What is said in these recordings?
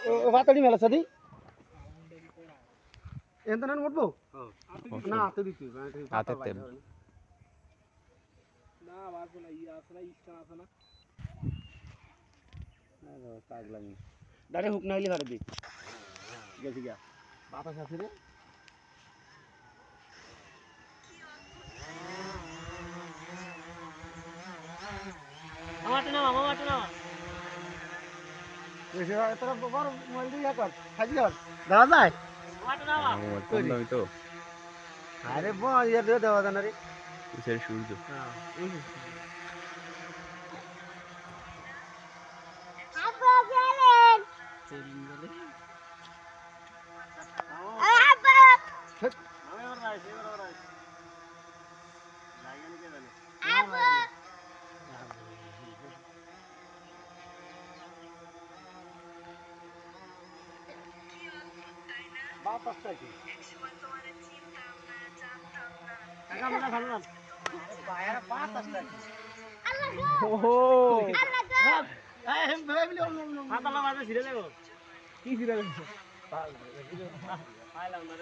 ও বাতাড়ি মেলা সাদি এত না উঠবো না হাতে দিতে হাতে তেল না বাসো না ইয়া আছে না ইস্টা আছে না না পাগলামি দাঁড়ে হুক না হইলে ভাড়া দি গেছি গা বাতাস আছে রে মামাটা না এসে তোরা বড় মোবাইল দিয়ে কর খাজি কর দাদা যায় মামাটা না কোন দামি তো আরে বল ইয়ার দে দাও দানা রে কিসের সূর্য হ্যাঁ আপা গেলেন সেলিম বলে আপা আমি ওর ভাই জায়গা নিতে জানে আপা বাতাস কি একসময় তোমারে চিনতাম না জানতাম না টাকা মনে ভালো না আরে বাইরে বাতাস কি আল্লাহ গো ওহো আল্লাহ গো এই হেম ভাইবলি মাথালা মারবে ছিড়ে দেব কি ছিড়ে দেব পাইলাম না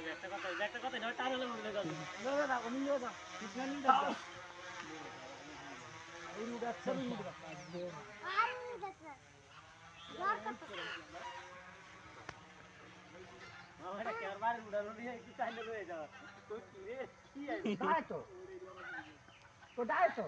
একটা কথা না তার হলে মনে গেল না না উনি নিয়ে যা কিতনা নিয়ে যা এই মুড়া সব মুড়া আর মুড়া যার কথা আমারে কেয়ার বারে উড়ালো দিয়ে একটু চাইলে রয়ে যাওয়া তো কি রে কি আইলো দাই তো দাই তো